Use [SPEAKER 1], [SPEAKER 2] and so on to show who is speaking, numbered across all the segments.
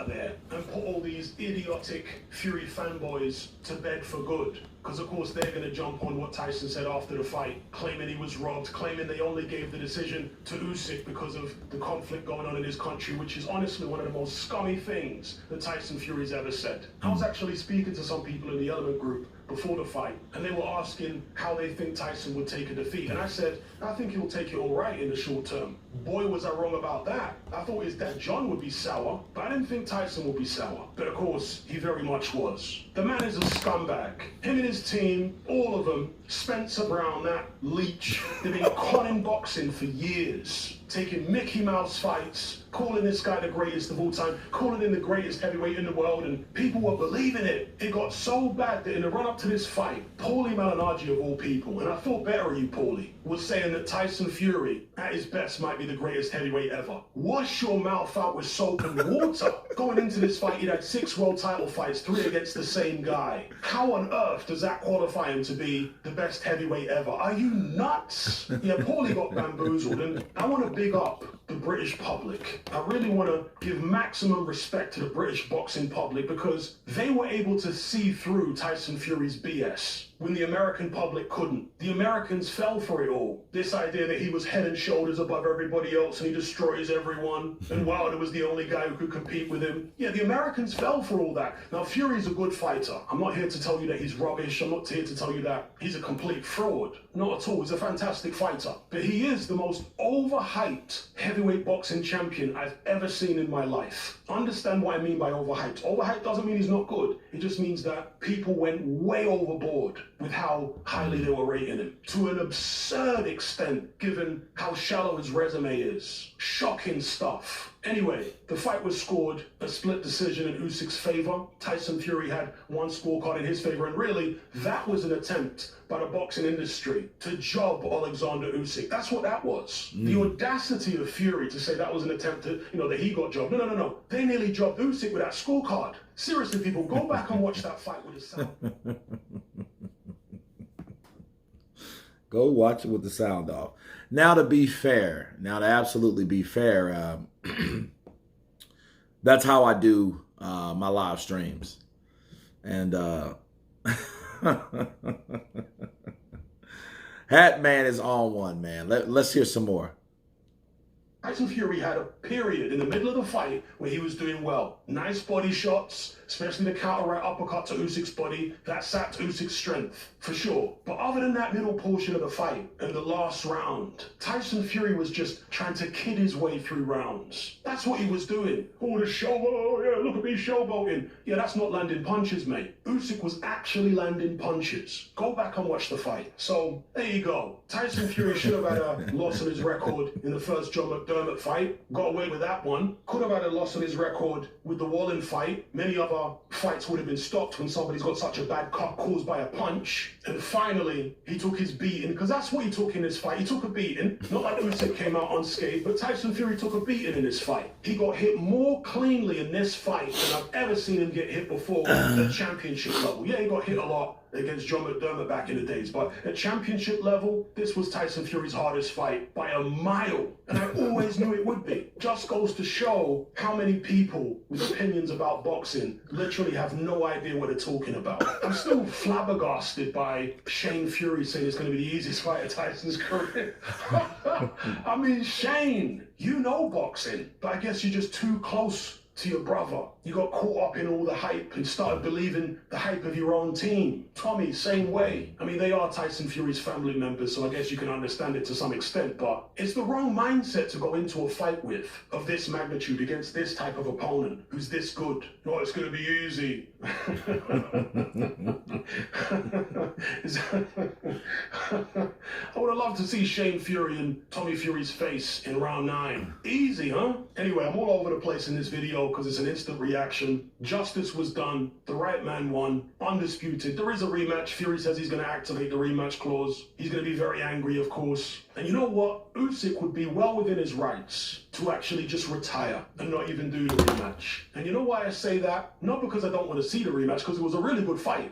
[SPEAKER 1] out of there and put all these idiotic Fury fanboys to bed for good. Because, of course, they're going to jump on what Tyson said after the fight, claiming he was robbed, claiming they only gave the decision to Usyk because of the conflict going on in his country, which is honestly one of the most scummy things that Tyson Fury's ever said. I was actually speaking to some people in the Element group before the fight, and they were asking how they think Tyson would take a defeat. And I said, I think he'll take it all right in the short term. Boy, was I wrong about that. I thought his dad John would be sour, but I didn't think Tyson would be sour. But of course, he very much was. The man is a scumbag. Him and his team, all of them, Spencer Brown, that leech, they've been conning boxing for years, taking Mickey Mouse fights, calling this guy the greatest of all time, calling him the greatest heavyweight in the world, and people were believing it. It got so bad that in the run-up to this fight, Paulie Malignaggi, of all people, and I thought better of you, Paulie, was saying that Tyson Fury, at his best, might be the greatest heavyweight ever. Wash your mouth out with soap and water. Going into this fight, he'd had 6 world title fights, 3 against the same guy. How on earth does that qualify him to be the best heavyweight ever? Are you nuts? Yeah, Paulie got bamboozled, and I want to big up the British public. I really want to give maximum respect to the British boxing public because they were able to see through Tyson Fury's BS when the American public couldn't. The Americans fell for it all. This idea that he was head and shoulders above everybody else and he destroys everyone, and Wilder was the only guy who could compete with him. Yeah, the Americans fell for all that. Now, Fury's a good fighter. I'm not here to tell you that he's rubbish. I'm not here to tell you that he's a complete fraud. Not at all. He's a fantastic fighter. But he is the most overhyped heavyweight boxing champion I've ever seen in my life. Understand what I mean by overhyped. Overhyped doesn't mean he's not good. It just means that people went way overboard with how highly they were rating him. To an absurd extent, given how shallow his resume is. Shocking stuff. Anyway, the fight was scored a split decision in Usyk's favor. Tyson Fury had one scorecard in his favor, and really, that was an attempt by the boxing industry to job Oleksandr Usyk. That's what that was. The audacity of Fury to say that was an attempt to, that he got jobbed. No. They nearly jobbed Usyk with that scorecard. Seriously, people, go back and watch that fight with the sound.
[SPEAKER 2] Go watch it with the sound off. Now, to absolutely be fair, that's how I do my live streams. And Hatman is on one, man. Let's hear some more.
[SPEAKER 1] Tyson Fury had a period in the middle of the fight where he was doing well. Nice body shots, especially the counter right uppercut to Usyk's body. That sapped Usyk's strength, for sure. But other than that middle portion of the fight and the last round, Tyson Fury was just trying to kid his way through rounds. That's what he was doing. Oh, the showboat, yeah, look at me showboating. Yeah, that's not landing punches, mate. Usyk was actually landing punches. Go back and watch the fight. So, there you go. Tyson Fury should have had a loss on his record in the first John McDermott fight. Got away with that one. Could have had a loss on his record with the Wallen fight. Many other fights would have been stopped when somebody's got such a bad cut caused by a punch. And finally, he took his beating, because that's what he took in this fight. He took a beating. Not like Usyk came out unscathed, but Tyson Fury took a beating in this fight. He got hit more cleanly in this fight than I've ever seen him get hit before at championship level. Yeah, he got hit a lot against John McDermott back in the days, but at championship level, this was Tyson Fury's hardest fight by a mile, and I always knew it would be. Just goes to show how many people with opinions about boxing literally have no idea what they're talking about. I'm still flabbergasted by Shane Fury saying it's going to be the easiest fight of Tyson's career. I mean, Shane, you know boxing, but I guess you're just too close to your brother. You got caught up in all the hype and started believing the hype of your own team. Tommy, same way. I mean, they are Tyson Fury's family members, so I guess you can understand it to some extent, but it's the wrong mindset to go into a fight with of this magnitude against this type of opponent who's this good. Oh, it's going to be easy. I would have loved to see Shane Fury and Tommy Fury's face in round 9. Easy, huh? Anyway, I'm all over the place in this video because it's an instant reaction. Justice was done. The right man won. Undisputed. There is a rematch. Fury says he's going to activate the rematch clause. He's going to be very angry, of course. And you know what? Usyk would be well within his rights to actually just retire and not even do the rematch. And you know why I say that? Not because I don't want to see the rematch, because it was a really good fight.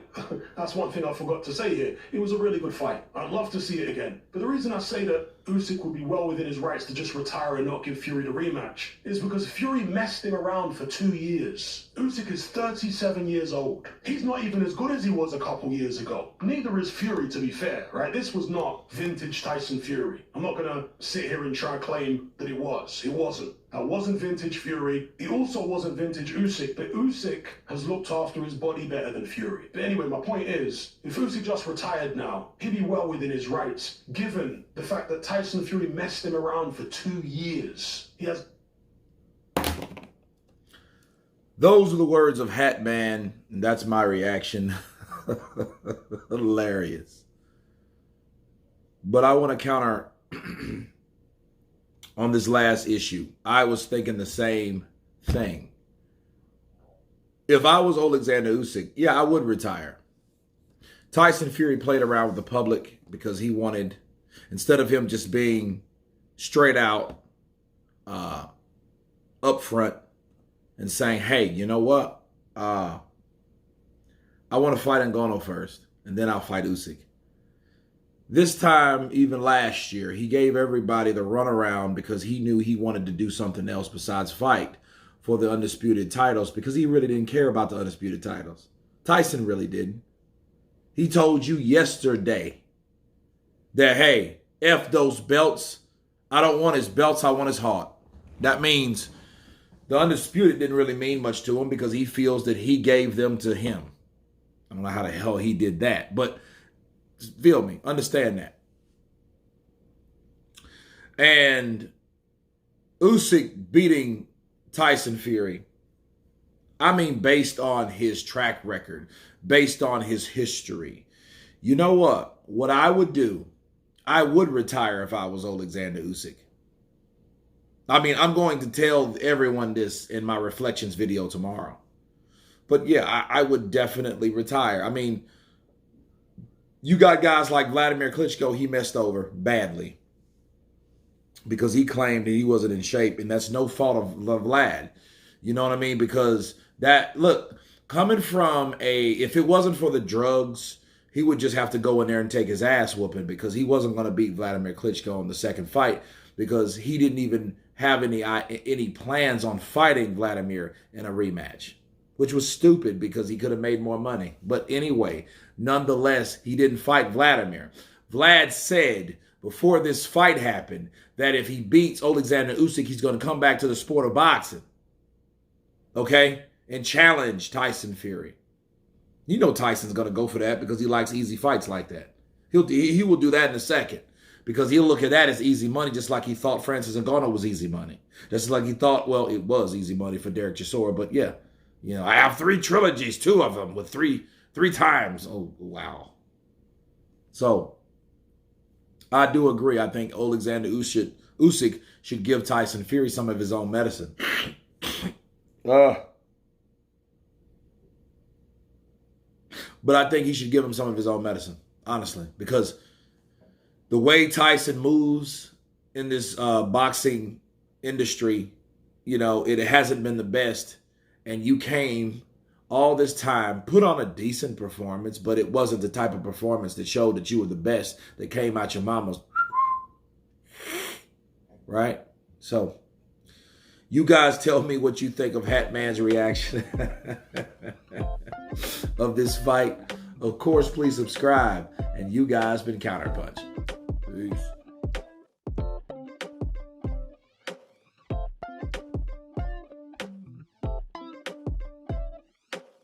[SPEAKER 1] That's one thing I forgot to say here. It was a really good fight. I'd love to see it again. But the reason I say that Usyk would be well within his rights to just retire and not give Fury the rematch is because Fury messed him around for 2 years. Usyk is 37 years old. He's not even as good as he was a couple years ago. Neither is Fury, to be fair, right? This was not vintage Tyson Fury. I'm not going to sit here and try to claim that it was. It wasn't. That wasn't vintage Fury. It also wasn't vintage Usyk, but Usyk has looked after his body better than Fury. But anyway, my point is, if Usyk just retired now, he'd be well within his rights, given the fact that Tyson Fury messed him around for 2 years. He has...
[SPEAKER 2] Those are the words of Hatman, and that's my reaction. Hilarious. But I want to counter on this last issue. I was thinking the same thing. If I was Oleksandr Usyk, yeah, I would retire. Tyson Fury played around with the public because he wanted, instead of him just being straight out, up front and saying, hey, you know what? I want to fight Ngannou first, and then I'll fight Usyk. This time, even last year, he gave everybody the runaround because he knew he wanted to do something else besides fight for the undisputed titles, because he really didn't care about the undisputed titles. Tyson really didn't. He told you yesterday that, hey, F those belts. I don't want his belts. I want his heart. That means the undisputed didn't really mean much to him because he feels that he gave them to him. I don't know how the hell he did that, but feel me, understand that. And Usyk beating Tyson Fury, I mean, based on his track record, based on his history. You know what? What I would do, I would retire if I was Oleksandr Usyk. I mean, I'm going to tell everyone this in my reflections video tomorrow. But yeah, I would definitely retire. I mean, you got guys like Vladimir Klitschko, he messed over badly because he claimed that he wasn't in shape, and that's no fault of Vlad. You know what I mean? Because that, look, coming from if it wasn't for the drugs, he would just have to go in there and take his ass whooping, because he wasn't going to beat Vladimir Klitschko in the second fight, because he didn't even have any plans on fighting Vladimir in a rematch, which was stupid because he could have made more money. But anyway, nonetheless, he didn't fight Vladimir. Vlad said before this fight happened that if he beats Oleksandr Usyk, he's going to come back to the sport of boxing, okay, and challenge Tyson Fury. You know Tyson's going to go for that because he likes easy fights like that. He will do that in a second, because he'll look at that as easy money, just like he thought Francis Ngannou was easy money. Just like he thought, well, it was easy money for Derek Chisora, but yeah. You know, I have 3 trilogies, 2 of them with three times. Oh, wow. So, I do agree. I think Oleksandr Usyk should give Tyson Fury some of his own medicine. But I think he should give him some of his own medicine, honestly, because the way Tyson moves in this boxing industry, you know, it hasn't been the best. And you came all this time, put on a decent performance, but it wasn't the type of performance that showed that you were the best that came out your mama's. Right? So, you guys tell me what you think of Hatman's reaction of this fight. Of course, please subscribe. And you guys been Counterpunch. Peace.